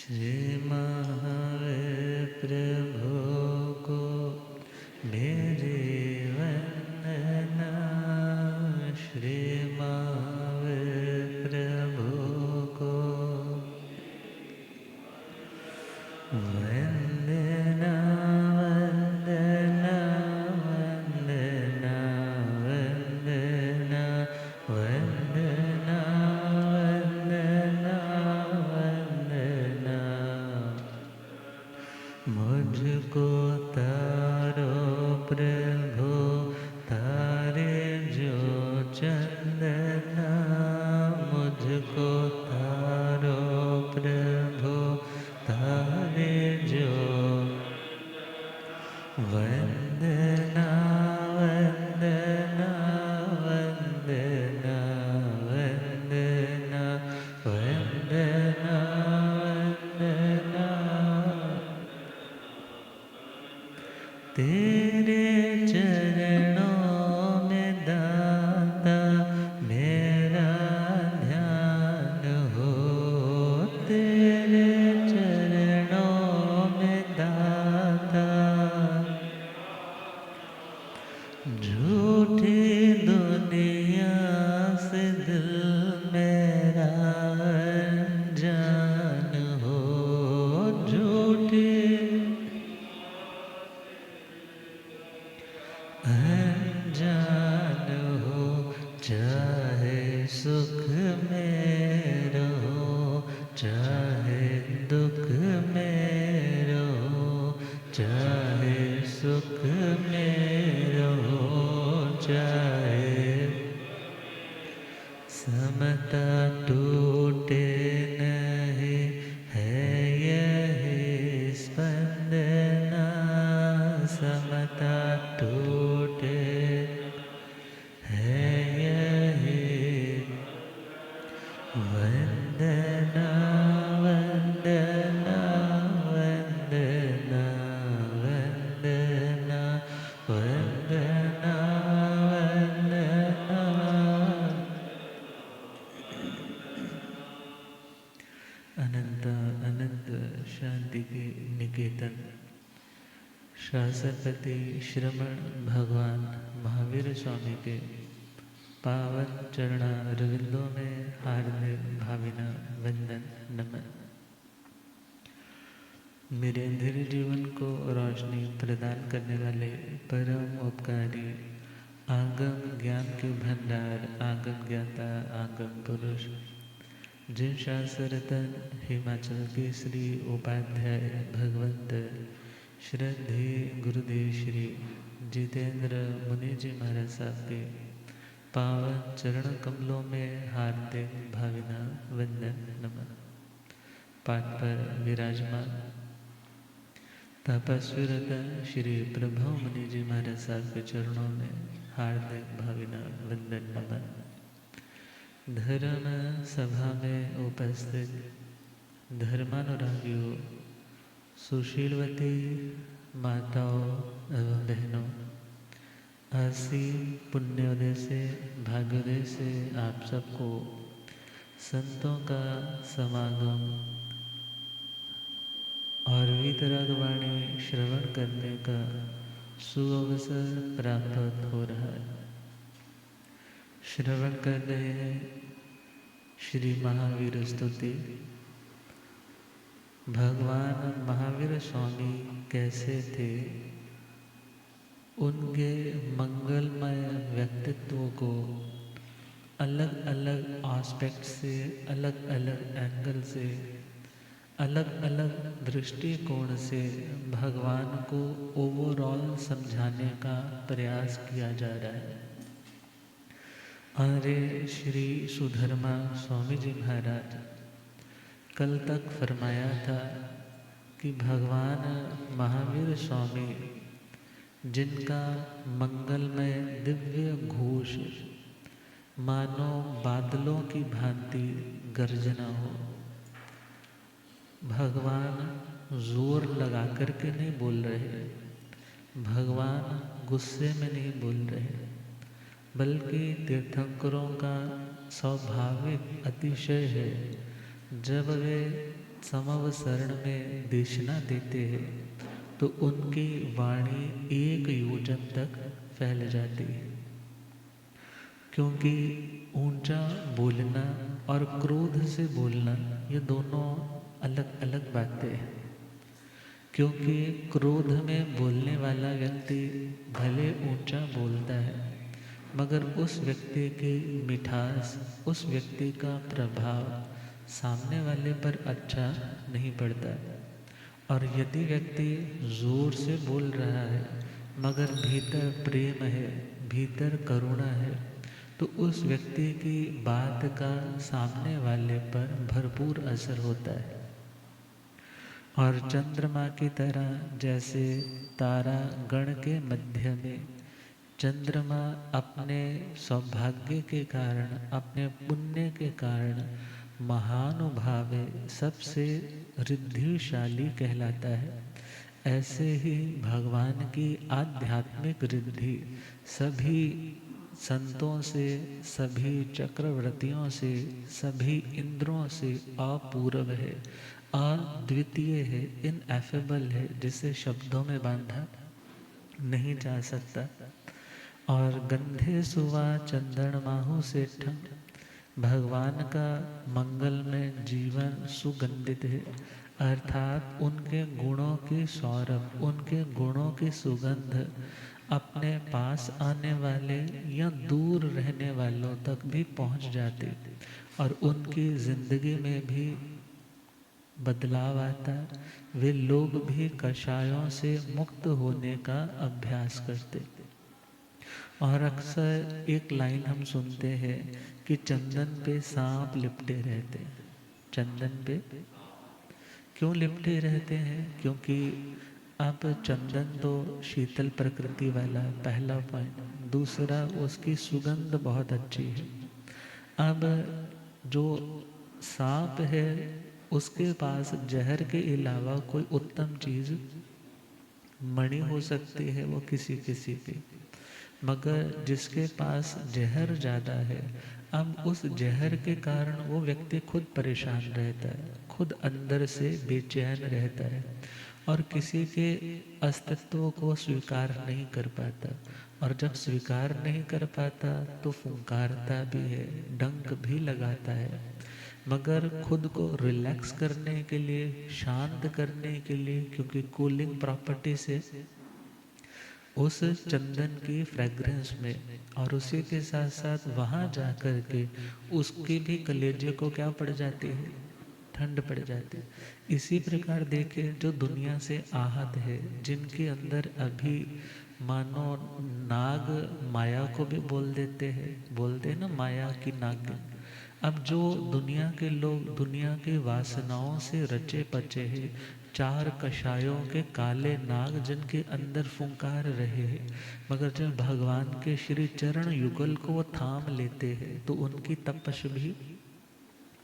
श्री महावीर प्रभु को मेरी वंदना। श्री महावीर प्रभु को वंदना वंदना वंदना वंदना वंदना वंदना वंदना। मुझको तारो प्रभु तारे जो चंदना। मुझको तारो प्रभु तारे जो वंदना वंदना वंदना वंदना वंदना वंदना। तेरे चरणों में दाता मेरा ध्यान हो। तेरे चरणों में दाता झूठी दुनिया से दिल मेरा अनजान हो। झूठी अनजान हो, चाहे सुख में रहो चाहे दुख में रहो। चाहे सुख में रहो चाहे समता टूटे नहीं है यही स्पंदना। समता टूटे है यही वंदना वंदना वंदना वंदना वंदना वंदना। अनंत अनंत शांति के निकेतन शासनपति श्रमण भगवान महावीर स्वामी के पावन चरणा रविंदों में हार्दिक भावना वंदन नमन। मेरे अंधेरे जीवन को रोशनी प्रदान करने वाले परम उपकारी आगम ज्ञान के भंडार आगम ज्ञाता आगम पुरुष जिन शास्त्र रतन हिमाचल के श्री उपाध्याय भगवंत श्रद्धे गुरुदेव श्री जितेंद्र मुनि जी महाराज साहब के पावन चरण कमलों में हार्दिक भावना वंदन नमन। पाठ पर विराजमान तपस्वी रतन श्री प्रभु मुनि जी महाराज साहब के चरणों में हार्दिक भावना वंदन नमन। धर्म सभा में उपस्थित धर्मानुरागियों सुशीलवती माताओं एवं बहनों, असीम पुण्योदय से भाग्योदय से आप सबको संतों का समागम और वीतरागवाणी श्रवण करने का सुअवसर प्राप्त हो रहा है। श्रवण कर रहे हैं श्री महावीर स्तुति। भगवान महावीर स्वामी कैसे थे, उनके मंगलमय व्यक्तित्व को अलग अलग एस्पेक्ट से अलग अलग एंगल से अलग अलग दृष्टिकोण से भगवान को ओवरऑल समझाने का प्रयास किया जा रहा है। आर्य श्री सुधर्मा स्वामी जी महाराज कल तक फरमाया था कि भगवान महावीर स्वामी जिनका मंगलमय दिव्य घोष मानो बादलों की भांति गर्जना हो। भगवान जोर लगा करके नहीं बोल रहे, भगवान गुस्से में नहीं बोल रहे, बल्कि तीर्थंकरों का स्वाभाविक अतिशय है जब वे समवसरण में देशना देते हैं तो उनकी वाणी 1 योजन तक फैल जाती है। क्योंकि ऊंचा बोलना और क्रोध से बोलना ये दोनों अलग अलग बातें हैं। क्योंकि क्रोध में बोलने वाला व्यक्ति भले ऊंचा बोलता है, मगर उस व्यक्ति की मिठास, उस व्यक्ति का प्रभाव सामने वाले पर अच्छा नहीं पड़ता। और यदि व्यक्ति जोर से बोल रहा है मगर भीतर प्रेम है, भीतर करुणा है, तो उस व्यक्ति की बात का सामने वाले पर भरपूर असर होता है। और चंद्रमा की तरह जैसे तारा गण के मध्य में चंद्रमा अपने सौभाग्य के कारण, अपने पुण्य के कारण महानुभावे सबसे रिद्धिशाली कहलाता है, ऐसे ही भगवान की आध्यात्मिक रिद्धि सभी संतों से, सभी चक्रवर्तियों से, सभी इंद्रों से अपूर्व है, अद्वितीय है, इनएफेबल है, जिसे शब्दों में बांधा नहीं जा सकता। और गंधे सुवा चंदन माहु सेठम, भगवान का मंगल में जीवन सुगंधित है, अर्थात उनके गुणों की सौरभ, उनके गुणों की सुगंध अपने पास आने वाले या दूर रहने वालों तक भी पहुंच जाती और उनकी जिंदगी में भी बदलाव आता। वे लोग भी कषायों से मुक्त होने का अभ्यास करते। और अक्सर एक लाइन हम सुनते हैं कि चंदन पे सांप लिपटे रहते हैं। चंदन पे क्यों लिपटे रहते हैं? क्योंकि अब चंदन तो शीतल प्रकृति वाला है, पहला पॉइंट। दूसरा, उसकी सुगंध बहुत अच्छी है। अब जो सांप है उसके पास जहर के अलावा कोई उत्तम चीज मणि हो सकती है, वो किसी किसी की, मगर जिसके पास जहर ज़्यादा है, अब उस जहर के कारण वो व्यक्ति खुद परेशान रहता है, खुद अंदर से बेचैन रहता है और किसी के अस्तित्व को स्वीकार नहीं कर पाता। और जब स्वीकार नहीं कर पाता तो फुंकारता भी है, डंक भी लगाता है, मगर खुद को रिलैक्स करने के लिए, शांत करने के लिए, क्योंकि कूलिंग प्रॉपर्टी से उस चंदन की फ्रेग्रेंस में और उसी के साथ साथ वहाँ जा कर के उसके भी कलेजे को क्या पड़ जाती है? ठंड पड़ जाती है। इसी प्रकार देखिए, जो दुनिया से आहत है, जिनके अंदर अभी मानो नाग माया को भी बोल देते हैं, बोलते हैं ना माया की नाग। अब जो दुनिया के लोग दुनिया की वासनाओं से रचे पचे हैं, 4 कषायों के काले नाग जिनके अंदर फुंकार रहे हैं, मगर जब भगवान के श्री चरण युगल को वो थाम लेते हैं तो उनकी तपश भी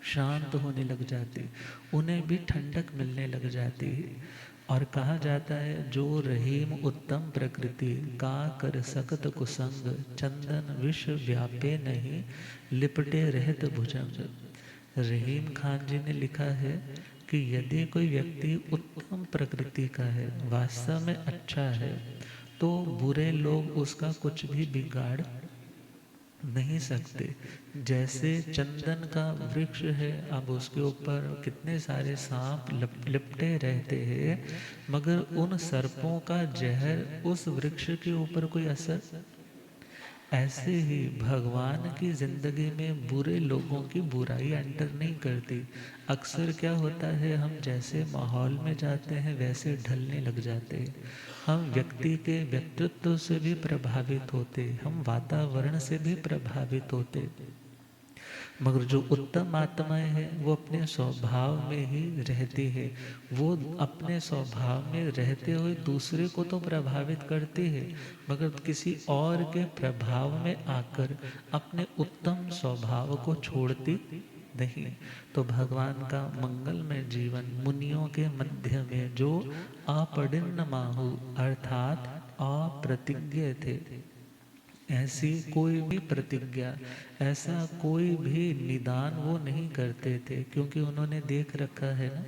शांत होने लग जाती, उन्हें भी ठंडक मिलने लग जाती है। और कहा जाता है, जो रहीम उत्तम प्रकृति का कर सकत कुसंग, चंदन विश्व व्यापे नहीं लिपटे रहत भुजंग। रहीम खान जी ने लिखा है कि यदि कोई व्यक्ति उत्तम प्रकृति का है, वास्तव में अच्छा है, तो बुरे लोग उसका कुछ भी बिगाड़ नहीं सकते। जैसे चंदन का वृक्ष है, अब उसके ऊपर कितने सारे सांप लिपटे रहते हैं, मगर उन सर्पों का जहर उस वृक्ष के ऊपर कोई असर। ऐसे ही भगवान की जिंदगी में बुरे लोगों की बुराई एंटर नहीं करती। अक्सर क्या होता है, हम जैसे माहौल में जाते हैं वैसे ढलने लग जाते हैं। हम व्यक्ति के व्यक्तित्व से भी प्रभावित होते, हम वातावरण से भी प्रभावित होते, मगर जो उत्तम आत्माएं हैं वो अपने स्वभाव में ही रहती है। वो अपने स्वभाव में रहते हुए दूसरे को तो प्रभावित करती है, मगर किसी और के प्रभाव में आकर अपने उत्तम स्वभाव को छोड़ती नहीं। तो भगवान का मंगलमय जीवन मुनियों के मध्य में जो अपढ़िन्न माहु अर्थात अप्रतिज्ञ थे, ऐसी कोई भी प्रतिज्ञा, ऐसा कोई भी निदान वो नहीं करते थे, क्योंकि उन्होंने देख रखा है ना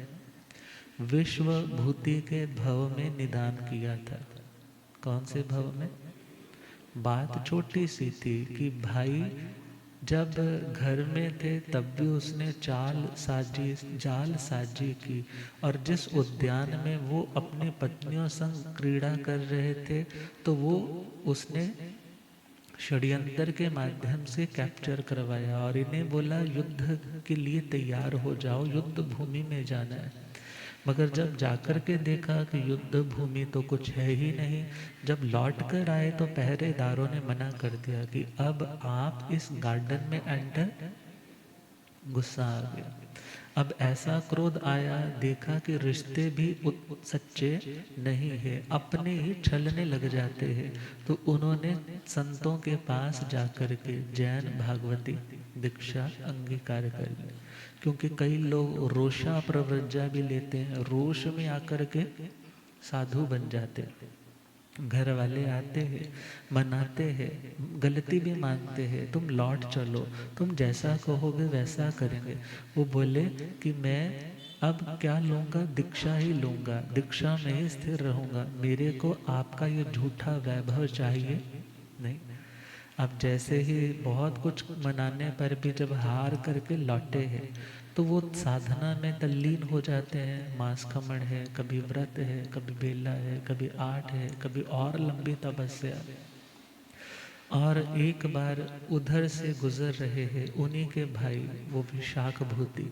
विश्व भूति के भव में निदान किया था। कौन से भव में? बात छोटी सी थी कि भाई जब घर में थे तब भी उसने जाल साजी की, और जिस उद्यान में वो अपनी पत्नियों संग क्रीड़ा कर रहे थे तो वो उसने षड्यंत्र के माध्यम से कैप्चर करवाया और इन्हें बोला युद्ध के लिए तैयार हो जाओ, युद्ध भूमि में जाना है। मगर जब जाकर के देखा कि युद्ध भूमि तो कुछ है ही नहीं, जब लौट कर आए तो पहरेदारों ने मना कर दिया कि अब आप इस गार्डन में एंटर। गुस्सा आ गया। अब ऐसा क्रोध आया, देखा कि रिश्ते भी सच्चे नहीं है, अपने ही छलने लग जाते हैं। तो उन्होंने संतों के पास जाकर के जैन भागवती दीक्षा अंगीकार कर ली। क्योंकि कई लोग रोषा प्रव्रज्जा भी लेते हैं, रोष में आकर के साधु बन जाते हैं। घर वाले आते हैं, मनाते हैं, गलती भी मानते हैं, तुम लौट चलो, तुम जैसा कहोगे वैसा करेंगे। वो बोले कि मैं अब क्या लूँगा, दीक्षा ही लूँगा, दीक्षा में ही स्थिर रहूँगा, मेरे को आपका ये झूठा वैभव चाहिए नहीं। अब जैसे ही बहुत कुछ मनाने पर भी जब हार करके लौटे हैं तो वो साधना में तल्लीन हो जाते हैं। मांस खमण है, कभी व्रत है, कभी बेला है, कभी आठ है, कभी और लंबी तपस्या। और एक बार उधर से गुजर रहे हैं उन्हीं के भाई, वो भी शाकभूति,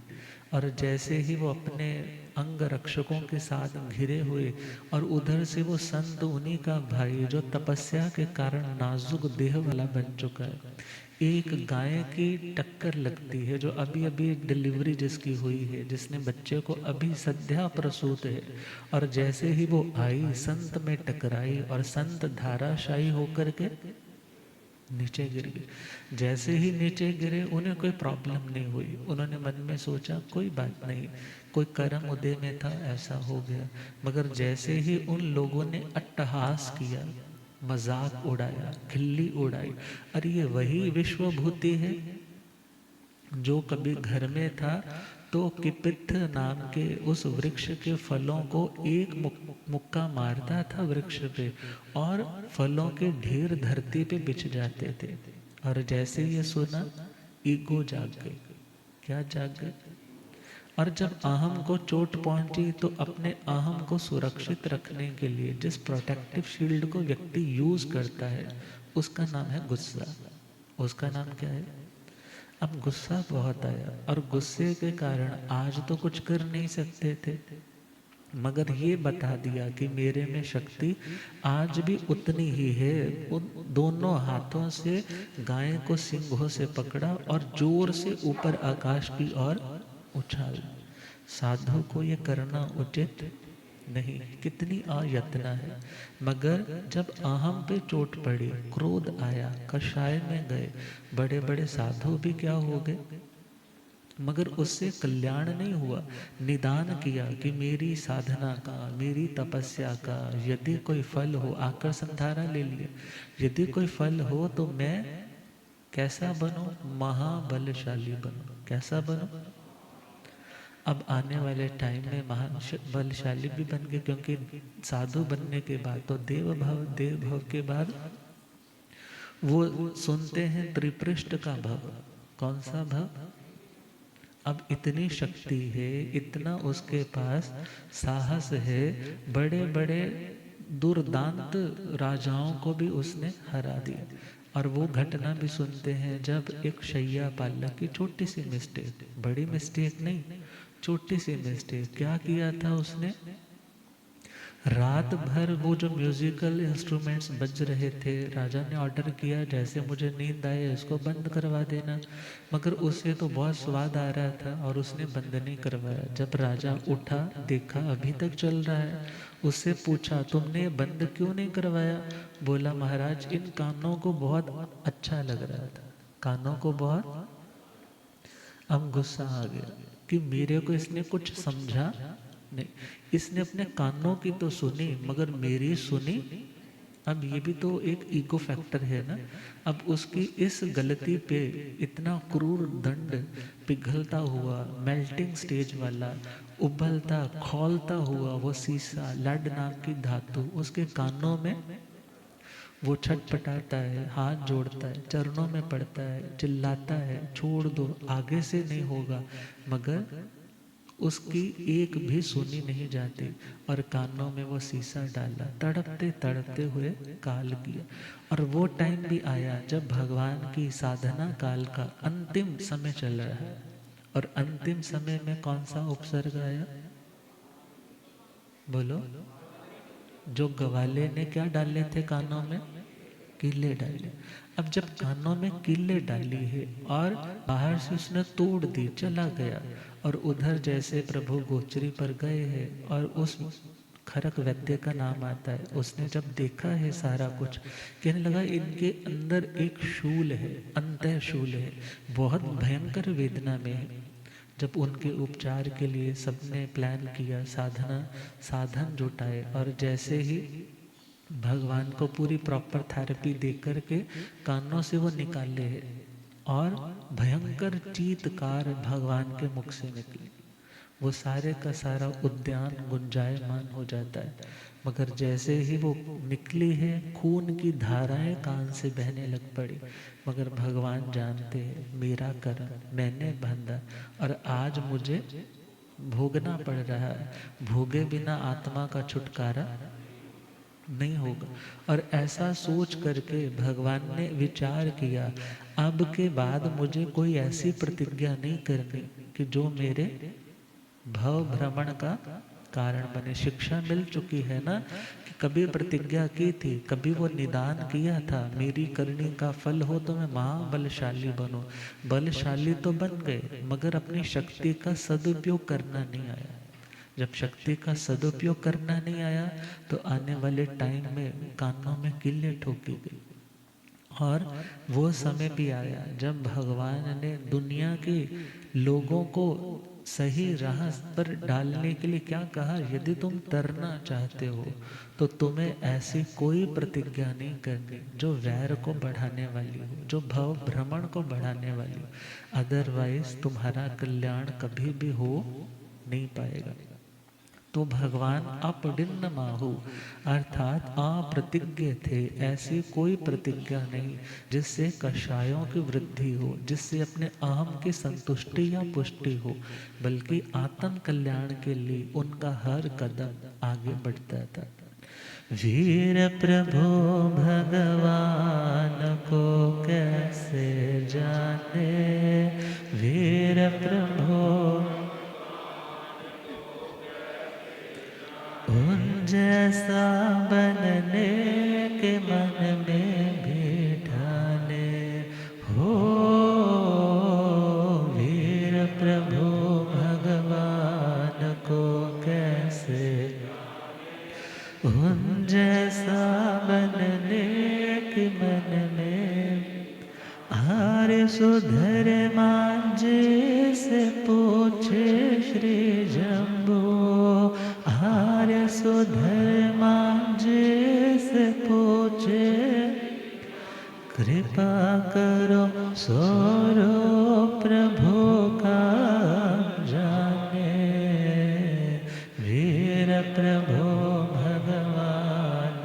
और जैसे ही वो अपने अंग रक्षकों के साथ घिरे हुए और उधर से वो संत उन्हीं का भाई जो तपस्या के कारण नाजुक देह वाला बन चुका है, एक गाय की टक्कर लगती है जो अभी अभी डिलीवरी जिसकी हुई है, जिसने बच्चे को अभी सद्या प्रसूत है, और जैसे ही वो आई संत में टकराई और संत धाराशायी होकर के नीचे गिर गए। जैसे ही नीचे गिरे उन्हें कोई प्रॉब्लम नहीं हुई, उन्होंने मन में सोचा कोई बात नहीं, कोई कर्म उदय में था ऐसा हो गया। मगर जैसे ही उन लोगों ने अट्टहास किया, मजाक उड़ाया, खिल्ली उड़ाई, अरे ये वही विश्वभूति है जो कभी घर में था तो किपित्थ नाम के उस वृक्ष के फलों को एक मुक्का मारता था वृक्ष पे और फलों के ढेर धरती पे बिछ जाते थे। और जैसे ये सुना ईगो जाग गई। क्या जाग गई? और जब अहम को चोट पहुंची तो अपने अहम को सुरक्षित रखने के लिए जिस प्रोटेक्टिव शील्ड को व्यक्ति यूज करता है उसका नाम है गुस्सा। उसका नाम क्या है? अब गुस्सा बहुत आया और गुस्से के कारण आज तो कुछ कर नहीं सकते थे, मगर ये बता दिया कि मेरे में शक्ति आज भी उतनी ही है। उन दोनों हाथों से गाय को सिंघों से पकड़ा और जोर से ऊपर आकाश की ओर उछाल। साधु को ये करना उचित नहीं, कितनी अयत्ना है। मगर जब अहम पे चोट पड़ी, क्रोध आया, कषाय में गए, बड़े बड़े साधु भी क्या हो गए, मगर उससे कल्याण नहीं हुआ। निदान किया कि मेरी साधना का, मेरी तपस्या का यदि कोई फल हो, आकर्षण धारा ले लिया, यदि कोई फल हो तो मैं कैसा बनूं? महाबलशाली बनूं। कैसा बनूं? अब आने वाले टाइम में महाबलशाली भी बन गए, क्योंकि साधु बनने के बाद तो देव भव के बाद वो सुनते हैं त्रिपृष्ठ का भव। कौन सा भव? अब इतनी शक्ति है, इतना उसके पास साहस है, बड़े बड़े दुर्दांत राजाओं को भी उसने हरा दिया। और वो घटना भी सुनते हैं जब एक शैया पालक की छोटी सी मिस्टेक, बड़ी मिस्टेक नहीं, छोटी सी मिस्टेक, क्या किया था उसने? रात भर वो जो म्यूजिकल इंस्ट्रूमेंट्स बज रहे थे, राजा ने ऑर्डर किया जैसे मुझे नींद आए इसको बंद करवा देना, मगर उसे तो बहुत स्वाद आ रहा था और उसने बंद नहीं करवाया। जब राजा उठा, देखा अभी तक चल रहा है, उससे पूछा तुमने बंद क्यों नहीं करवाया? बोला महाराज इन कानों को बहुत अच्छा लग रहा था, कानों को बहुत। अब गुस्सा आ गया कि मेरे को इसने कुछ समझा नहीं, इसने अपने कानों की तो सुनी मगर मेरी सुनी। अब ये भी तो एक ईगो फैक्टर है ना। अब उसकी इस गलती पे इतना क्रूर दंड पिघलता हुआ, मेल्टिंग स्टेज वाला, उबलता खौलता हुआ वो शीशा, लड नाम की धातु, उसके कानों में वो छटपटाता है, हाथ जोड़ता है, चरणों में पड़ता है, चिल्लाता है, छोड़ दो, आगे से नहीं होगा, मगर उसकी एक भी सुनी नहीं जाती। और कानों में वो शीशा डाला, तड़पते तड़पते हुए काल किया। और वो टाइम भी आया जब भगवान की साधना काल का अंतिम समय चल रहा है। और अंतिम समय में कौन सा उपसर्ग आया? बोलो। जो गवाले ने क्या डाले थे कानों में? कीले डाले। अब जब कानों में कीले डाली है और बाहर से उसने तोड़ दी, चला गया, और उधर जैसे प्रभु गोचरी पर गए हैं और उस खरक वैद्य का नाम आता है, उसने जब देखा है सारा कुछ, कहने लगा इनके अंदर एक शूल है, अंतः शूल है, बहुत भयंकर वेदना में है। जब उनके उपचार के लिए सबने प्लान किया, साधन जुटाए, और जैसे ही भगवान को पूरी प्रॉपर थेरेपी दे करके कानों से वो निकाले हैं, और भयंकर चीत्कार भगवान के मुख से निकले। वो सारे का सारा उद्यान गुंजायमान हो जाता है। मगर जैसे ही वो निकली है, खून की धाराएं कान से बहने लग पड़ी। मगर भगवान जानते हैं मेरा कर्म मैंने बांधा, और आज मुझे भोगना पड़ रहा है। भोगे बिना आत्मा का छुटकारा नहीं होगा। और ऐसा सोच करके भगवान ने विचार किया, अब के बाद मुझे कोई ऐसी प्रतिज्ञा नहीं करनी कि जो मेरे भव भ्रमण का कारण बने। शिक्षा मिल चुकी है ना कि कभी प्रतिज्ञा की थी, कभी वो निदान किया था, मेरी करनी का फल हो तो मैं महाबलशाली बनूं। बलशाली तो बन गए, मगर अपनी शक्ति का सदुपयोग करना नहीं आया। जब शक्ति का सदुपयोग करना नहीं आया तो आने वाले टाइम में कानों में कीले ठोकी गई। और वो समय भी आया जब भगवान ने दुनिया के लोगों को सही राह पर डालने के लिए क्या कहा, यदि तुम तरना चाहते हो तो तुम्हें ऐसी कोई प्रतिज्ञा नहीं करनी जो वैर को बढ़ाने वाली हो, जो भव भ्रमण को बढ़ाने वाली हो, अदरवाइज तुम्हारा कल्याण कभी भी हो नहीं पाएगा। तो भगवान अपडिन्न माहु अर्थात अप्रतिज्ञ थे। ऐसी कोई प्रतिज्ञा नहीं जिससे कषायों की वृद्धि हो, जिससे अपने अहम की संतुष्टि या पुष्टि हो, बल्कि आत्म कल्याण के लिए उनका हर कदम आगे बढ़ता था। वीर प्रभु भगवान को कैसे जाने, वीर प्रभु उन जैसा बनने के मन में भी ठाने हो। वीर प्रभु भगवान को कैसे उन जैसा बनने के मन में। आर्य सुधर मांझे से पूछे श्री जम्बो, आर्य सुधर मांझे से पूछे कृपा करो सोरो प्रभु का जाने। वीर प्रभु भगवान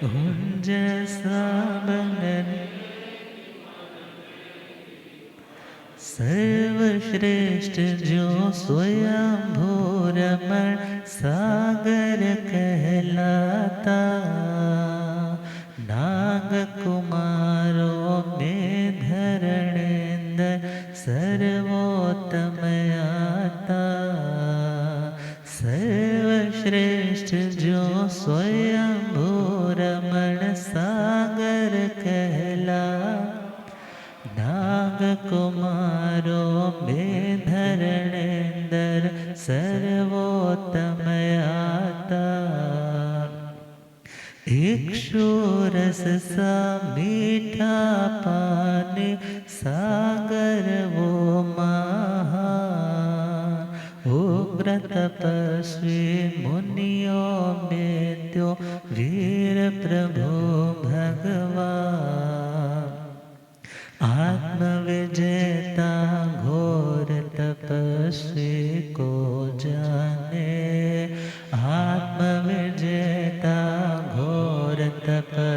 उन जैसा बनने। सर्वश्रेष्ठ जो स्वयं भूरमण सागर कहलाता, नाग कुमारों में धरणेंद्र सर्वोत्तम आता। सर्वश्रेष्ठ जो स्वयं भूरमण सागर कहला, नाग कुमारों में धरणेंद्र सर्वोत्तम आता। इक्षुरस सा मीठा पानी सागर वो महा, उग्र तपस्वी मुनियों में त्यो वीर प्रभु भगवान। आत्म विजेता घोर तप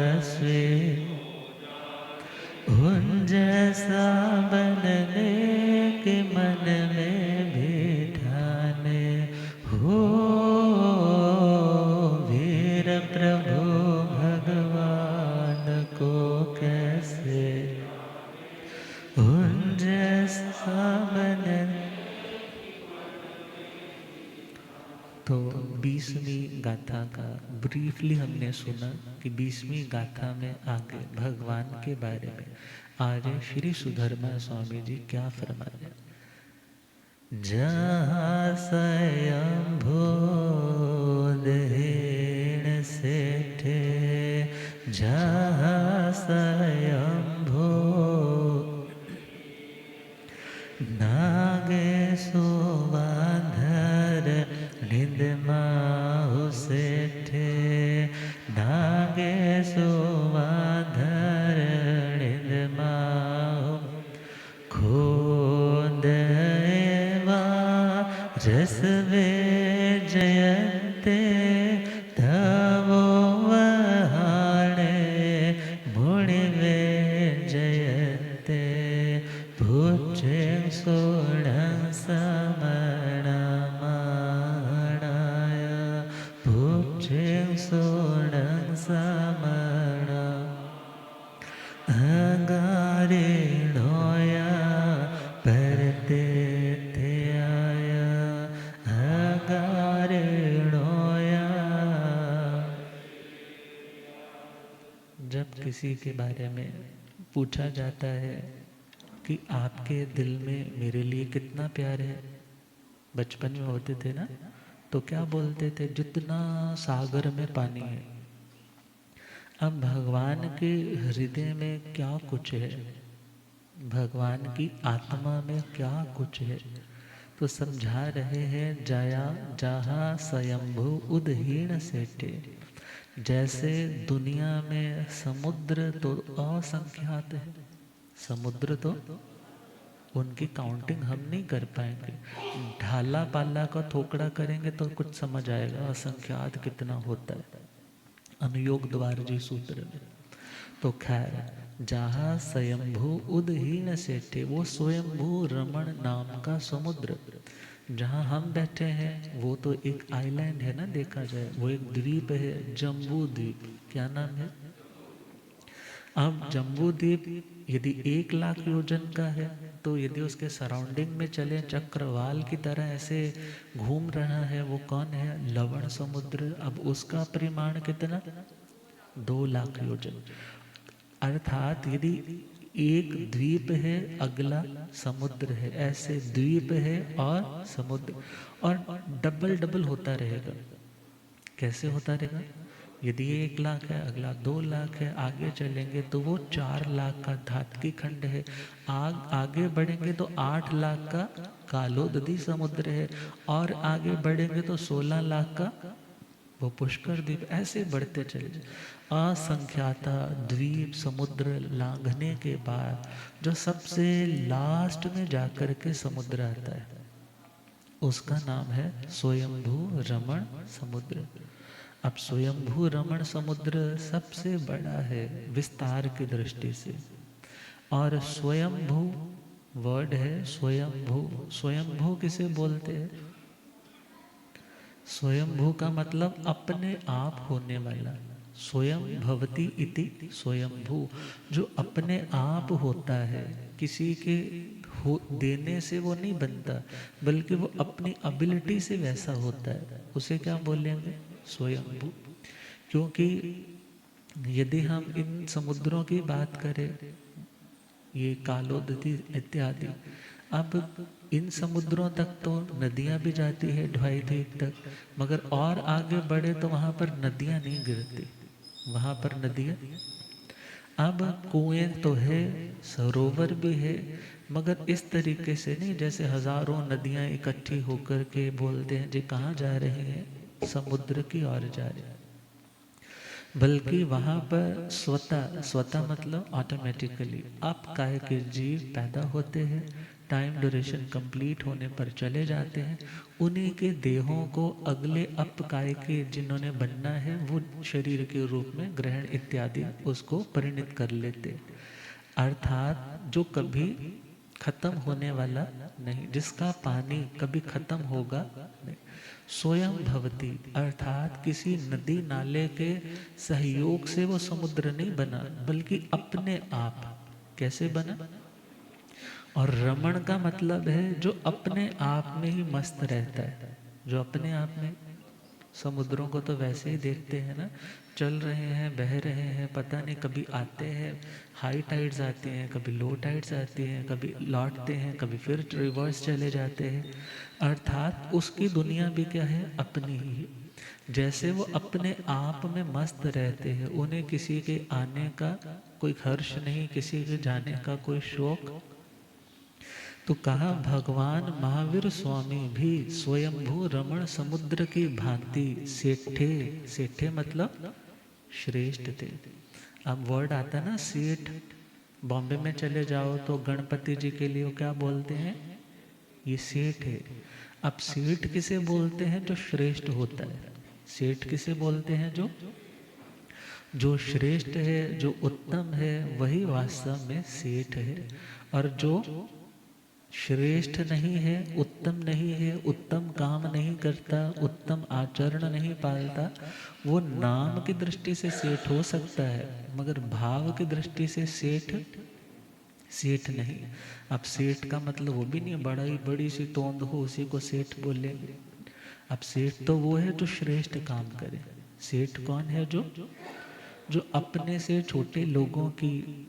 तपस्वी उन जैसा बनने के मन में भी ठाने हो वीर प्रभु भगवान को कैसे उन जैसा बनने। तो 20वीं गाथा का ब्रीफली हमने सुना कि 20वीं गाथा में आगे भगवान के बारे में आर्य श्री सुधर्मा स्वामी जी क्या फरमाते। जहाँ स्वयंभू उदहीन सेठे जहाँ स्वयंभू नागे सुवाधर निंद माहु सेठे नागे सुवाधर निंद माहु खोद एवा रस वे जयते तवो वहाणे मुनि वे जयते पूछे सोण समण माणाय पूछे सोण समण अगारे ढोया परते थे आया अगारे ढोया। जब किसी के बारे में पूछा जाता है कि आपके दिल में मेरे लिए कितना प्यार है, बचपन में होते थे ना, तो क्या बोलते थे, जितना सागर में पानी है। अब भगवान के हृदय में क्या कुछ है, भगवान की आत्मा में क्या कुछ है, तो समझा रहे हैं जया जहाँ स्वयंभू उदहीन सेठे। जैसे दुनिया में समुद्र तो असंख्यात है, समुद्र तो उनकी काउंटिंग हम नहीं कर पाएंगे, ढाला पाला का थोकड़ा करेंगे तो कुछ समझ आएगा असंख्यात कितना होता है अनुयोग द्वार जी सूत्र में। तो खैर जहाँ स्वयंभू उदहीन सेठे, वो स्वयंभू रमण नाम का समुद्र, जहाँ हम बैठे हैं वो तो एक आइलैंड है ना, देखा जाए वो एक द्वीप है, जम्बू द्वीप। क्या नाम है? अब जम्बू द्वीप यदि 1,00,000 योजन का है, तो यदि उसके सराउंडिंग में चले चक्रवाल की तरह ऐसे घूम रहा है, वो कौन है? लवण समुद्र। अब उसका परिमाण कितना? 2,00,000 योजन। अर्थात यदि एक द्वीप है, अगला समुद्र है, ऐसे द्वीप है और समुद्र, और डबल डबल होता रहेगा। कैसे होता रहेगा? यदि 1,00,000 है, अगला 2,00,000 है, आगे चलेंगे तो वो 4,00,000 का धातकी खंड है, आगे बढ़ेंगे तो 8,00,000 का कालोदधी समुद्र है, और आगे बढ़ेंगे तो 16,00,000 का वो पुष्कर द्वीप। ऐसे बढ़ते चले असंख्याता द्वीप समुद्र लांघने के बाद जो सबसे लास्ट में जाकर के समुद्र आता है, उसका नाम है स्वयंभू रमण समुद्र। अब स्वयंभू रमण समुद्र सबसे बड़ा है विस्तार की दृष्टि से, और स्वयंभू वर्ड है स्वयंभू। स्वयंभू किसे बोलते हैं? स्वयंभू का मतलब अपने आप होने वाला, स्वयं भवति इति स्वयंभू, जो अपने आप होता है, किसी के देने से वो नहीं बनता, बल्कि वो अपनी एबिलिटी से वैसा होता है, उसे क्या बोलेंगे? स्वयंभू। क्योंकि यदि हम इन समुद्रों की बात करें, ये कालोदधी इत्यादि, अब इन समुद्रों तक तो नदियां भी जाती है ढवाई द्वीप तक, मगर और आगे बढ़े तो वहां पर नदियां नहीं गिरती, वहां पर नदियां, अब कुएं तो है, सरोवर भी है, मगर इस तरीके से नहीं जैसे हजारों नदियां इकट्ठी होकर के बोलते हैं जी कहाँ जा रहे हैं, समुद्र की ओर जा रहे हैं, बल्कि वहाँ पर स्वतः, स्वतः मतलब ऑटोमेटिकली आप काय के जीव पैदा होते हैं, टाइम ड्यूरेशन कंप्लीट होने पर चले जाते हैं। उन्हीं के देहों को अगले अपकाय के जिन्होंने बनना है वो शरीर के रूप में ग्रहण इत्यादि उसको परिणित कर लेते। अर्थात जो कभी खत्म होने वाला नहीं, जिसका पानी कभी खत्म होगा नहीं। स्वयं भवती अर्थात किसी नदी नाले के सहयोग से वो समुद्र नहीं बना, बल्कि अपने आप। कैसे बना? और रमण का मतलब है जो अपने आप में ही मस्त रहता है, जो अपने आप में। समुद्रों को तो वैसे ही देखते हैं ना, चल रहे हैं, बह रहे हैं, पता नहीं कभी आते हैं हाई टाइड्स आती हैं, कभी लो टाइड्स आती हैं, कभी लौटते हैं, कभी फिर रिवर्स चले जाते हैं। अर्थात उसकी दुनिया भी क्या है? अपनी ही। जैसे वो अपने आप में मस्त रहते हैं, उन्हें किसी के आने का कोई हर्ष नहीं, किसी के जाने का कोई शौक। तो कहा भगवान महावीर स्वामी भी स्वयंभू रमण समुद्र की भांति सेठे। सेठे मतलब श्रेष्ठ थे। अब वर्ड आता ना सेठ, बॉम्बे में चले जाओ तो गणपति जी के लिए वो क्या बोलते हैं? ये सेठ है। अब सेठ किसे बोलते हैं? जो श्रेष्ठ होता है। सेठ किसे बोलते हैं? जो श्रेष्ठ है, जो उत्तम है, वही वास्तव में सेठ है। और जो श्रेष्ठ नहीं है, उत्तम नहीं है, उत्तम काम नहीं करता, उत्तम आचरण नहीं पालता, वो नाम की दृष्टि से सेठ हो सकता है, मगर भाव की दृष्टि से सेठ नहीं। अब सेठ का मतलब वो भी नहीं बड़ा ही बड़ी सी तोंद हो उसी को सेठ बोलेंगे। अब सेठ तो वो है जो श्रेष्ठ काम करे। सेठ कौन है? जो अपने से छोटे लोगों की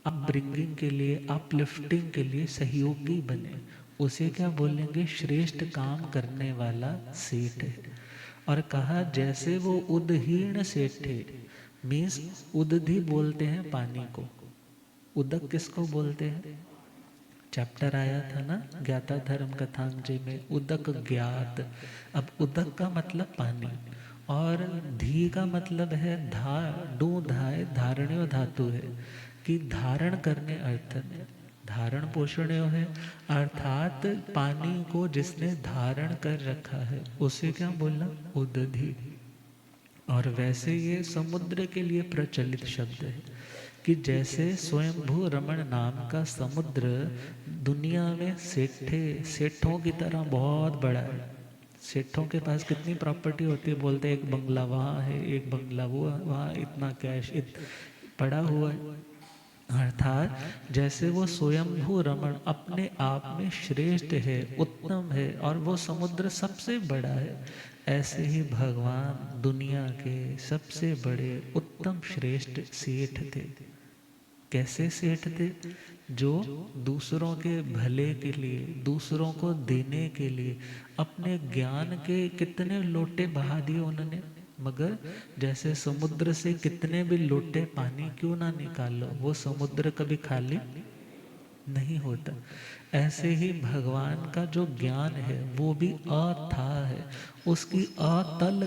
अपब्रिंगिंग के लिए, अपलिफ्टिंग के लिए सहयोगी बने, उसे क्या बोलेंगे? श्रेष्ठ काम करने वाला सेठ है। और कहा जैसे वो उदहीन सेठ है, मीन्स उदधि बोलते हैं पानी को। उदक किसको बोलते हैं? चैप्टर आया था ना ज्ञाता धर्म कथांजलि में, उदक ज्ञात। अब उदक का मतलब पानी, और धी का मतलब है डू धाय धारणीय धातु है कि धारण करने अर्थ में, धारण पोषण है। अर्थात पानी को जिसने धारण कर रखा है उसे क्या बोला? उदधि। और वैसे ये समुद्र के लिए प्रचलित शब्द है कि जैसे स्वयंभू रमण नाम का समुद्र दुनिया में सेठों की तरह बहुत बड़ा है। सेठों के पास कितनी प्रॉपर्टी होती है? बोलते हैं एक बंगला वहाँ है, एक बंगला वो वहाँ, इतना कैश पड़ा हुआ है। अर्थात जैसे वो स्वयंभू रमण अपने आप में श्रेष्ठ है, उत्तम है, और वो समुद्र सबसे बड़ा है, ऐसे ही भगवान दुनिया के सबसे बड़े उत्तम श्रेष्ठ सेठ थे। कैसे सेठ थे? जो दूसरों के भले के लिए, दूसरों को देने के लिए अपने ज्ञान के कितने लोटे बहा दिए उन्होंने, मगर जैसे समुद्र से कितने भी लोटे पानी क्यों ना निकालो, वो समुद्र कभी खाली नहीं होता। ऐसे ही भगवान का जो ज्ञान है वो भी अथाह है, उसकी अतल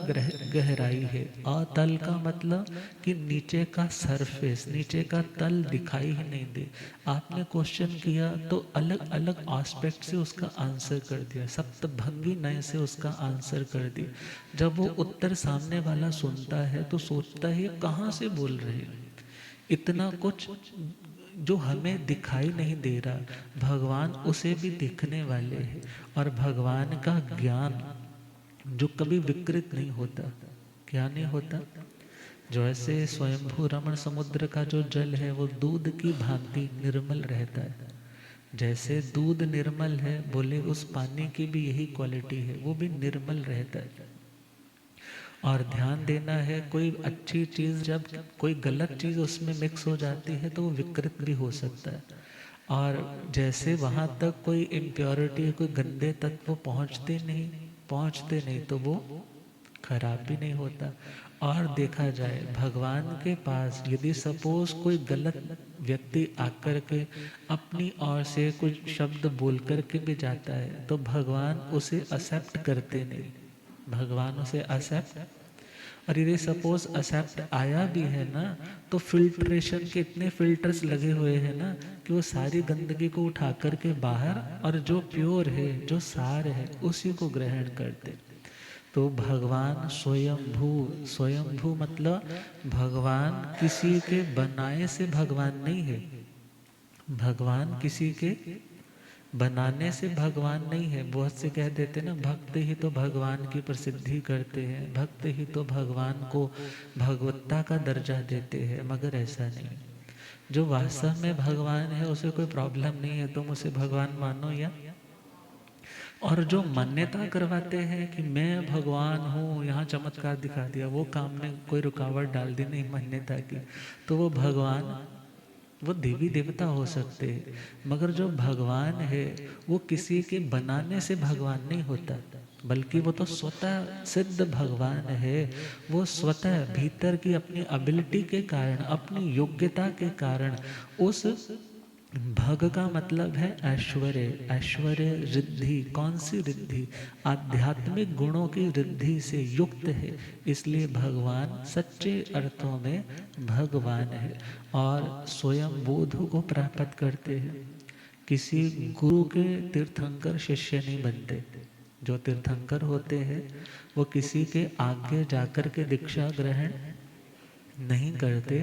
गहराई है। अतल का मतलब कि नीचे का सरफेस, नीचे का तल दिखाई ही नहीं दे। आपने क्वेश्चन किया तो अलग अलग एस्पेक्ट से उसका आंसर कर दिया, सप्तभंगी नय से उसका आंसर कर दिया। जब वो उत्तर सामने वाला सुनता है तो सोचता है कहाँ से बोल रहे हैं, इतना कुछ जो हमें दिखाई नहीं दे रहा, भगवान उसे भी दिखने वाले हैं। और भगवान का ज्ञान जो कभी विकृत नहीं होता। क्या नहीं होता? जो ऐसे स्वयंभू रमण समुद्र का जो जल है वो दूध की भांति निर्मल रहता है। जैसे दूध निर्मल है, बोले उस पानी की भी यही क्वालिटी है, वो भी निर्मल रहता है। और ध्यान देना है, कोई अच्छी चीज़ जब कोई गलत चीज़ उसमें मिक्स हो जाती है तो वो विकृत भी हो सकता है। और जैसे वहाँ तक कोई इम्प्योरिटी, कोई गंदे तत्व पहुँचते नहीं तो वो खराब भी नहीं होता। और देखा जाए भगवान के पास यदि सपोज कोई गलत व्यक्ति आकर के अपनी ओर से कुछ शब्द बोल कर के भी जाता है तो भगवान उसे एक्सेप्ट करते नहीं, भगवान उसे एक्सेप्ट। और यदि सपोज एक्सेप्ट आया भी है ना, तो फिल्ट्रेशन के इतने फिल्टर्स लगे हुए हैं ना कि वो सारी गंदगी को उठा करके बाहर, और जो प्योर है, जो सार है, उसी को ग्रहण करते। तो भगवान स्वयंभू, स्वयंभू मतलब भगवान किसी के बनाए से भगवान नहीं है। भगवान किसी के बनाने से भगवान नहीं है। बहुत से कह देते ना, भक्त ही तो भगवान की प्रसिद्धि करते हैं, भक्त ही तो भगवान को भगवत्ता का दर्जा देते हैं, मगर ऐसा नहीं। जो वास्तव में भगवान है उसे कोई प्रॉब्लम नहीं है, तुम उसे भगवान मानो या। और जो मान्यता करवाते हैं कि मैं भगवान हूँ, यहाँ चमत्कार दिखा दिया, वो काम में कोई रुकावट डाल दी नहीं मान्यता की, तो वो भगवान, वो देवी देवता हो सकते हैं, मगर जो भगवान है वो किसी के बनाने से भगवान नहीं होता, बल्कि वो तो स्वतः सिद्ध भगवान है। वो स्वतः भीतर की अपनी एबिलिटी के कारण, अपनी योग्यता के कारण उस भग का मतलब है ऐश्वर्य। ऐश्वर्य रिद्धि, कौन सी रिद्धि? आध्यात्मिक गुणों की रिद्धि से युक्त है, इसलिए भगवान सच्चे अर्थों में भगवान है और स्वयं बोध को प्राप्त करते हैं। किसी गुरु के तीर्थंकर शिष्य नहीं बनते। जो तीर्थंकर होते हैं वो किसी के आगे जाकर के दीक्षा ग्रहण नहीं करते,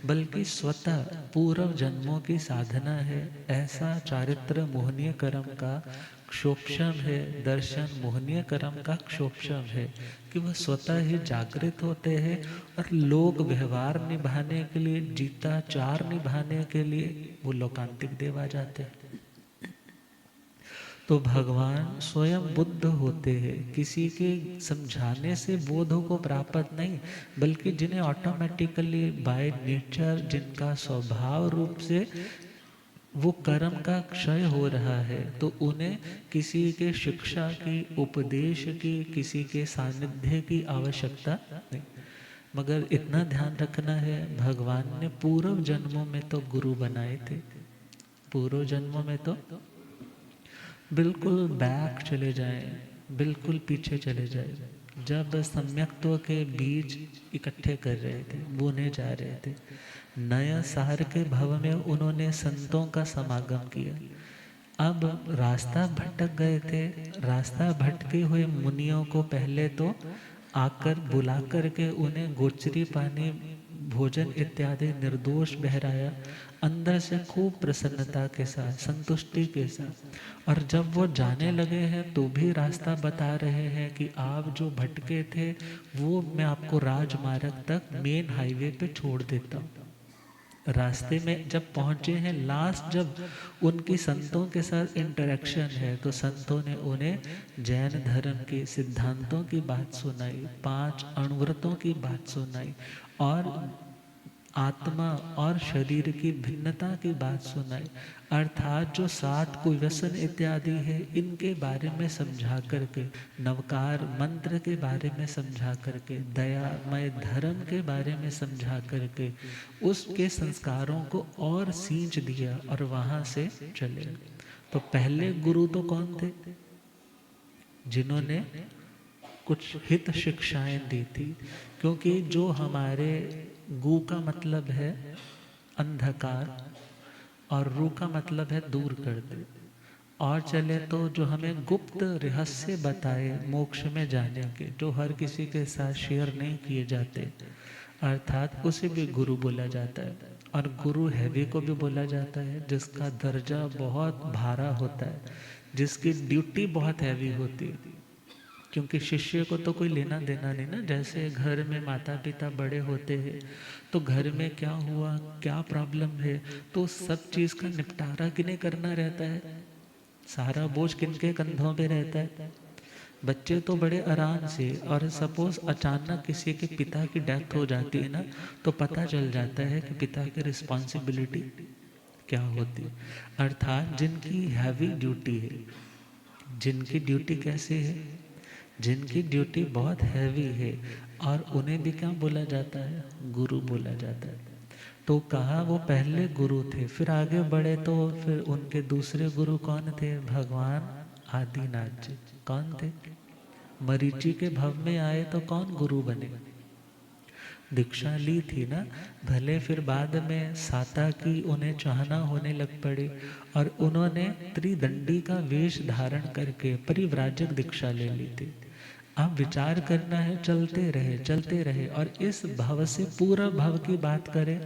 बल्कि स्वतः पूर्व जन्मों की साधना है। ऐसा चारित्र मोहनीय कर्म का क्षोभम है, दर्शन मोहनीय कर्म का क्षोभम है कि वह स्वतः ही जागृत होते हैं और लोक व्यवहार निभाने के लिए, जीताचार निभाने के लिए वो लोकांतिक देव आ जाते हैं। तो भगवान स्वयं बुद्ध होते हैं, किसी के समझाने से बोधों को प्राप्त नहीं, बल्कि जिन्हें ऑटोमेटिकली बाय नेचर, जिनका स्वभाव रूप से वो कर्म का क्षय हो रहा है, तो उन्हें किसी के शिक्षा की, उपदेश की, किसी के सानिध्य की आवश्यकता नहीं। मगर इतना ध्यान रखना है, भगवान ने पूर्व जन्मों में तो गुरु बनाए थे। पूर्व जन्मों में तो बिल्कुल बैक चले जाएं, बिल्कुल पीछे चले जाएं, जब सम्यक्त्व के बीज इकट्ठे कर रहे थे, बोने जा रहे थे, नया शहर के भव में उन्होंने संतों का समागम किया। अब रास्ता भटक गए थे, रास्ता भटके हुए मुनियों को पहले तो आकर बुला करके उन्हें गोचरी पानी, भोजन इत्यादि निर्दोष बहराया, अंदर से खूब प्रसन्नता के साथ, संतुष्टि के साथ। और जब वो जाने लगे हैं तो भी रास्ता बता रहे हैं कि आप जो भटके थे वो मैं आपको राजमार्ग तक, मेन हाईवे पे छोड़ देता हूँ। रास्ते में जब पहुंचे हैं, लास्ट जब उनकी संतों के साथ इंटरेक्शन है, तो संतों ने उन्हें जैन धर्म के सिद्धांतों की बात सुनाई, 5 अणुव्रतों की बात सुनाई, और आत्मा और शरीर की भिन्नता की बात सुनाई, अर्थात जो 7 कुव्यसन इत्यादि है, इनके बारे में समझा करके, नवकार मंत्र के बारे में समझा करके, दयामय धर्म के बारे में समझा करके, उसके संस्कारों को और सींच दिया और वहां से चले। तो पहले गुरु तो कौन थे? जिन्होंने कुछ हित शिक्षाएं दी थी, क्योंकि जो हमारे गु का मतलब है अंधकार और रू का मतलब है दूर कर दे, और चले तो जो हमें गुप्त रहस्य बताए मोक्ष में जाने के, जो हर किसी के साथ शेयर नहीं किए जाते, अर्थात उसे भी गुरु बोला जाता है। और गुरु हैवी को भी बोला जाता है, जिसका दर्जा बहुत भारा होता है, जिसकी ड्यूटी बहुत हैवी होती है, क्योंकि शिष्य को तो कोई लेना देना नहीं ना। जैसे घर में माता पिता बड़े होते हैं, तो घर में क्या हुआ, क्या प्रॉब्लम है, तो सब चीज़ का निपटारा किन्हें करना रहता है, सारा बोझ किनके कंधों पे रहता है। बच्चे तो बड़े आराम से, और सपोज अचानक किसी के पिता की डेथ हो जाती है ना, तो पता चल जाता है कि पिता की रिस्पॉन्सिबिलिटी क्या होती है। अर्थात जिनकी हैवी ड्यूटी है, जिनकी ड्यूटी कैसे है, जिनकी ड्यूटी बहुत हैवी है, और उन्हें भी क्या बोला जाता है, गुरु बोला जाता है। तो कहा वो पहले गुरु थे, फिर आगे बढ़े तो फिर उनके दूसरे गुरु कौन थे? भगवान आदिनाथ जी। कौन थे? मरीचि के भव में आए तो कौन गुरु बने? दीक्षा ली थी ना, भले फिर बाद में साता की उन्हें चाहना होने लग पड़ी और उन्होंने त्रिदंडी का वेश धारण करके परिव्राजक दीक्षा ले ली थी। अब विचार करना है, चलते रहे और इस भव से पूरा भव की बात करें,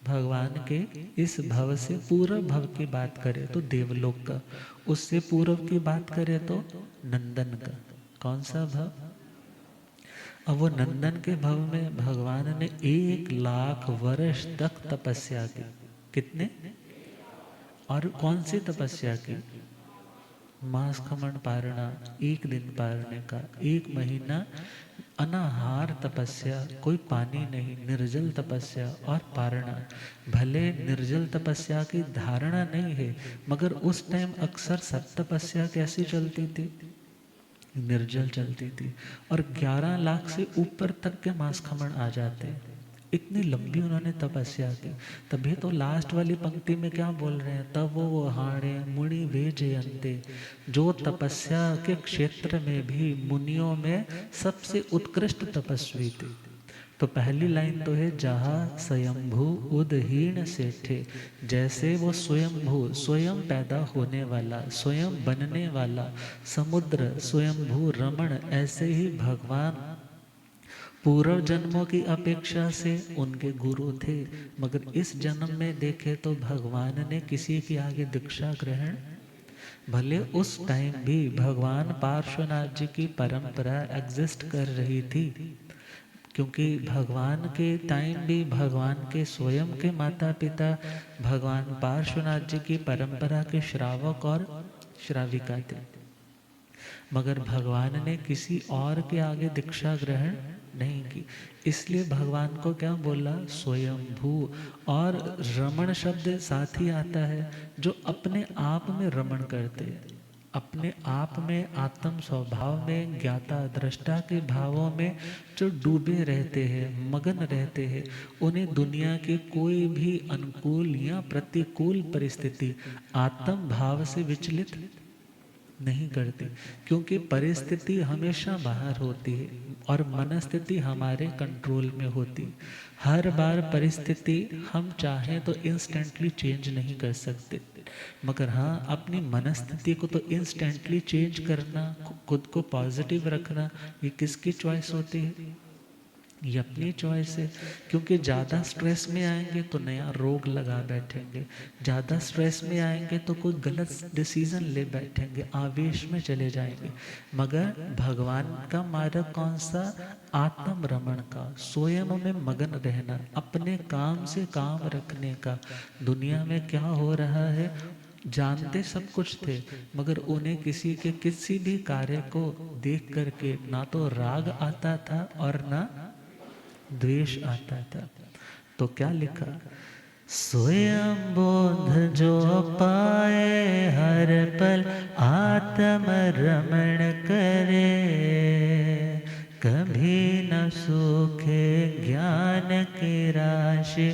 भगवान के इस भव से पूर्व भव की बात करें तो देवलोक का, उससे पूर्व की बात करें तो नंदन का। कौन सा भव? अब वो नंदन के भव में भगवान ने 1,00,000 वर्ष तक तपस्या की। कितने? और कौन सी तपस्या की? मास खमन पारना, 1 दिन पारने का, 1 महीना अनाहार तपस्या, कोई पानी नहीं, निर्जल तपस्या और पारणा। भले निर्जल तपस्या की धारणा नहीं है, मगर उस टाइम अक्सर सत तपस्या कैसी चलती थी? निर्जल चलती थी। और 11,00,000 से ऊपर तक के मांस खमण आ जाते हैं। इतनी लंबी उन्होंने तपस्या की। तभी तो लास्ट वाली पंक्ति में क्या बोल रहे हैं? तब वो हाड़े मुनि वे जयंते, जो तपस्या के क्षेत्र में भी मुनियों में सबसे उत्कृष्ट तपस्वी थे। तो पहली लाइन तो है जहाँ स्वयंभू उदहीन सेठे, जैसे वो स्वयंभू, स्वयं पैदा होने वाला, स्वयं बनने वाला समुद्र स्वयंभू रमण, ऐसे ही भगवान पूर्व जन्मों की अपेक्षा से उनके गुरु थे, मगर इस जन्म में देखे तो भगवान ने किसी के आगे दीक्षा ग्रहण, भले उस टाइम भी भगवान पार्श्वनाथ जी की परंपरा एग्जिस्ट कर रही थी, क्योंकि भगवान के टाइम भी भगवान के स्वयं के माता पिता भगवान पार्श्वनाथ जी की परंपरा के श्रावक और श्राविका थे, मगर भगवान ने किसी और के आगे दीक्षा ग्रहण नहीं की। इसलिए भगवान को क्या बोला? स्वयंभू। और रमण शब्द साथ ही आता है, जो अपने आप में रमण करते हैं, अपने आप में आत्म स्वभाव में ज्ञाता दृष्टा के भावों में जो डूबे रहते हैं, मगन रहते हैं, उन्हें दुनिया की कोई भी अनुकूल या प्रतिकूल परिस्थिति आत्म भाव से विचलित नहीं करती, क्योंकि परिस्थिति हमेशा बाहर होती है और मनस्थिति हमारे कंट्रोल में होती। हर बार परिस्थिति हम चाहें तो इंस्टेंटली चेंज नहीं कर सकते, मगर हाँ, अपनी मनस्थिति को तो इंस्टेंटली चेंज करना, खुद को पॉजिटिव रखना, ये किसकी चॉइस होती है? ये अपनी चॉइस है। क्योंकि ज़्यादा स्ट्रेस में आएंगे तो नया रोग लगा बैठेंगे, ज़्यादा स्ट्रेस में आएंगे तो कोई गलत डिसीजन ले बैठेंगे, आवेश में चले जाएंगे। मगर भगवान का मार्ग कौन सा? आत्म रमण का, स्वयं में मगन रहना, अपने काम से काम रखने का। दुनिया में क्या हो रहा है जानते सब कुछ थे, मगर उन्हें किसी के किसी भी कार्य को देख करके ना तो राग आता था और ना द्वेष आता था। तो क्या लिखा? स्वयं बोध जो पाए हर पल आत्म रमण करे, कभी न सूखे ज्ञान की राशि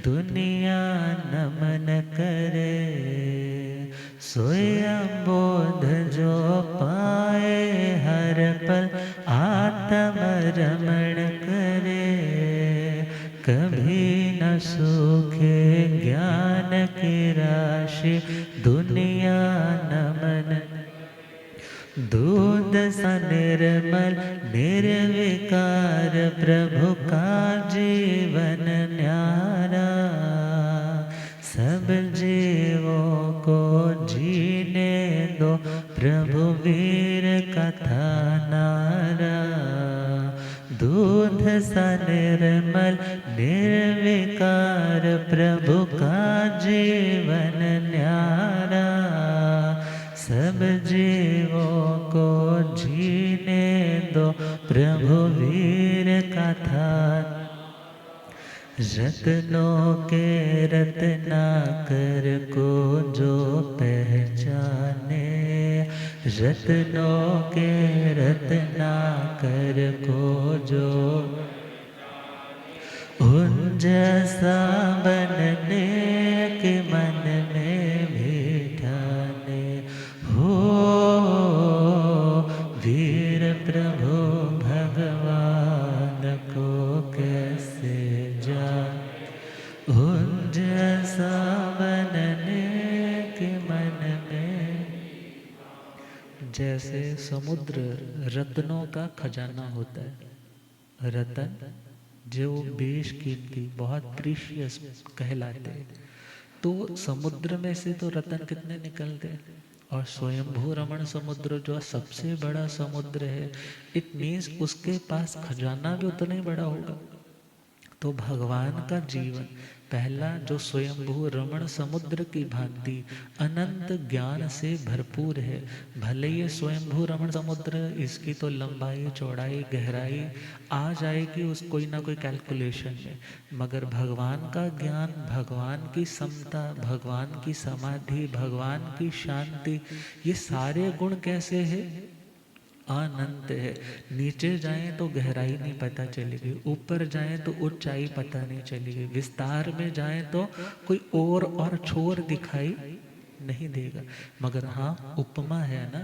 दुनिया नमन करे। स्वयं बोध जो पाए हर पल आत्म रमण करे, कभी न सूखे ज्ञान की राशि दुनिया नमन। दूध सा निर्मल निर्विकार प्रभु का जीवन न्यारा, सब जीवों को जीने दो प्रभु वीर कथा नारा। दूध सा निर्मल निर्विकार प्रभु का जीवन न्यारा, सब जीवों को जीने दो प्रभु वीर कथा। रत्नों के रत्नाकर को जो पहचाने, रत्नों के रत्नाकर को जो उन जैसा बनने के मन में भी ठाने हो। वीर प्रभु भगवान को कैसे जैसे समुद्र रत्नों का खजाना होता है, रतन जो बेशकीमती बहुत प्रीशियस कहलाते हैं, तो समुद्र में से तो रतन कितने निकलते हैं। और स्वयंभू रमण समुद्र जो सबसे बड़ा समुद्र है, इट मीन्स उसके पास खजाना भी उतना ही बड़ा होगा। तो भगवान का जीवन पहला जो स्वयंभू रमण समुद्र की भांति अनंत ज्ञान से भरपूर है। भले ये स्वयंभू रमण समुद्र, इसकी तो लंबाई चौड़ाई गहराई आ जाएगी उस कोई ना कोई कैलकुलेशन में, मगर भगवान का ज्ञान, भगवान की समता, भगवान की समाधि, भगवान की शांति, ये सारे गुण कैसे है, अनंत है। नीचे जाएं तो गहराई नहीं पता चलेगी, ऊपर जाएं तो ऊंचाई पता नहीं चलेगी, विस्तार में जाएं तो कोई और छोर दिखाई नहीं देगा। मगर हाँ, उपमा है ना,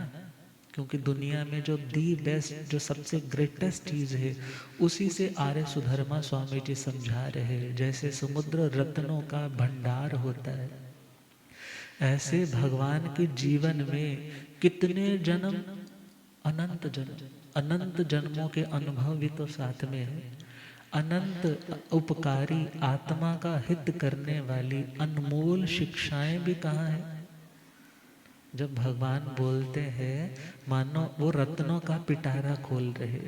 क्योंकि दुनिया में जो दी बेस्ट, जो सबसे ग्रेटेस्ट चीज है, उसी से आर्य सुधर्मा स्वामी जी समझा रहे हैं। जैसे समुद्र रत्नों का भंडार होता है, ऐसे भगवान के जीवन में कितने जन्म, अनंत जन्म, अनंत जन्मों के अनुभव भी तो साथ में है। अनंत उपकारी आत्मा का हित करने वाली अनमोल शिक्षाएं भी कहाँ है। जब भगवान बोलते हैं, मानो वो रत्नों का पिटारा खोल रहे,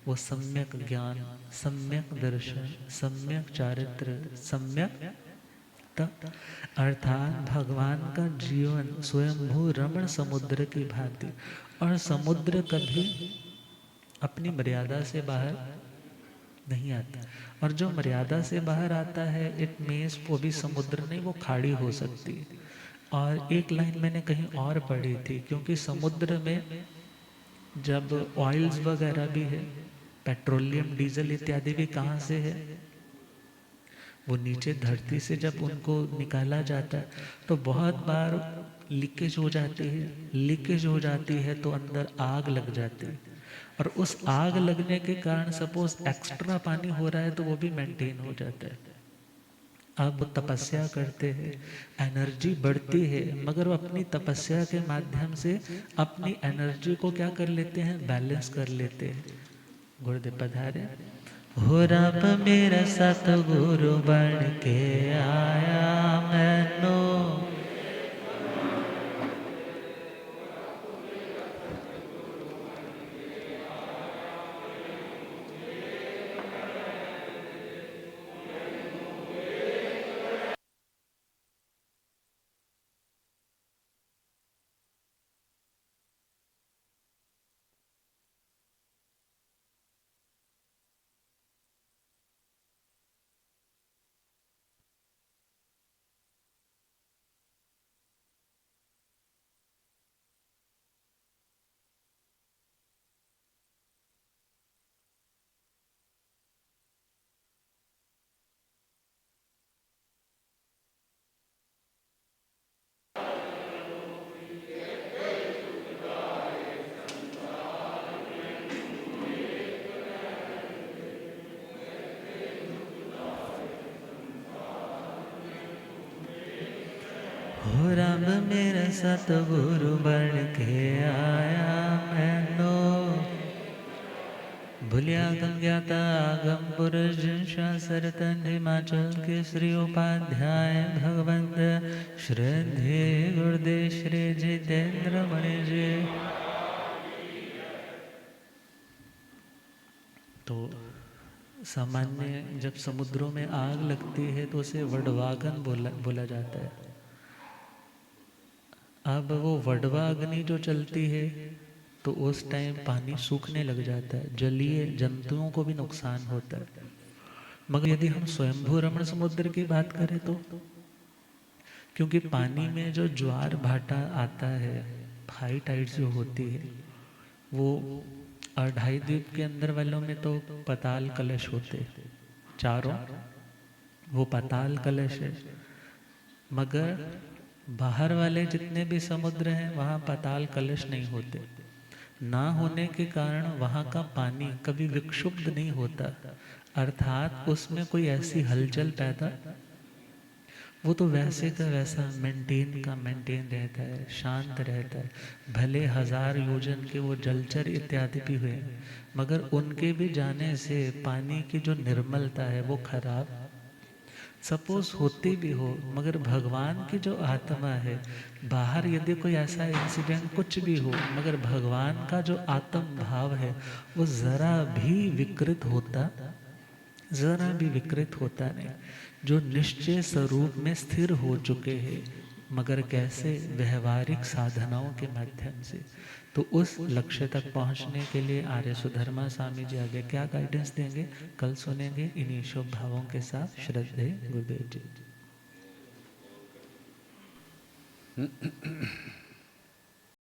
वो सम्यक ज्ञान, सम्यक दर्शन, सम्यक चारित्र, सम्यक तप, अर्थात भगवान का जीवन स्वयंभू रमण समुद्र की भांति। और समुद्र कभी अपनी मर्यादा से बाहर नहीं आता, और जो मर्यादा से बाहर आता है, इट मीन्स वो भी समुद्र नहीं, वो खाड़ी हो सकती है। और एक लाइन मैंने कहीं और पढ़ी थी, क्योंकि समुद्र में जब ऑयल्स वगैरह भी है, पेट्रोलियम डीजल इत्यादि भी कहाँ से है, वो नीचे धरती से जब उनको निकाला जाता है तो बहुत बार लीकेज हो जाती है, लीकेज हो जाती है तो अंदर आग लग जाती है, और उस आग लगने के कारण सपोज एक्स्ट्रा पानी हो रहा है तो वो भी मेंटेन हो जाता है। अब वो तपस्या करते हैं, एनर्जी बढ़ती है, मगर वो अपनी तपस्या के माध्यम से अपनी एनर्जी को क्या कर लेते हैं, बैलेंस कर लेते हैं। गुरुदेव पधारे। हो रब मेरा सतगुरु बन के आया मैनू, हो रब मेरा सतगुरु बन के आया मैनू, भूलिया गम ज्ञाता आगम पुरुष शास्त्रतन हिमाचल के श्री उपाध्याय भगवंत श्रद्धे गुरुदेव श्री जितेंद्र मणि जी। तो सामान्य जब समुद्रों में आग लगती है तो उसे वडवागन बोला जाता है। अब वो वडवा अग्नि जो चलती है तो उस टाइम पानी सूखने लग जाता है, जलीय जंतुओं को भी नुकसान होता है। मगर यदि हम स्वयंभू रमण समुद्र की बात करें तो, क्योंकि पानी में जो ज्वार भाटा आता है, हाई टाइड्स जो होती है, वो अढ़ाई द्वीप के अंदर वालों में तो पताल कलश होते चारों, वो पताल कलश है। मगर बाहर वाले जितने भी समुद्र हैं वहाँ पताल कलश नहीं होते, ना होने के कारण वहाँ का पानी कभी विक्षुब्ध नहीं होता, अर्थात उसमें कोई ऐसी हलचल पैदा वो तो वैसे का वैसा मेंटेन रहता है, शांत रहता है। भले 1000 योजन के वो जलचर इत्यादि भी हुए, मगर उनके भी जाने से पानी की जो निर्मलता है वो खराब सपोज होती भी हो, मगर भगवान की जो आत्मा है, बाहर यदि कोई ऐसा इंसिडेंट कुछ भी हो, मगर भगवान का जो आत्म भाव है वो जरा भी विकृत होता नहीं। जो निश्चय स्वरूप में स्थिर हो चुके हैं, मगर कैसे व्यवहारिक साधनाओं के माध्यम से। तो उस लक्ष्य तक पहुंचने के लिए आर्य सुधर्मा स्वामी जी आगे क्या गाइडेंस देंगे, कल सुनेंगे इन्हीं शुभ भावों के साथ। श्रद्धेय गुरुदेव जी।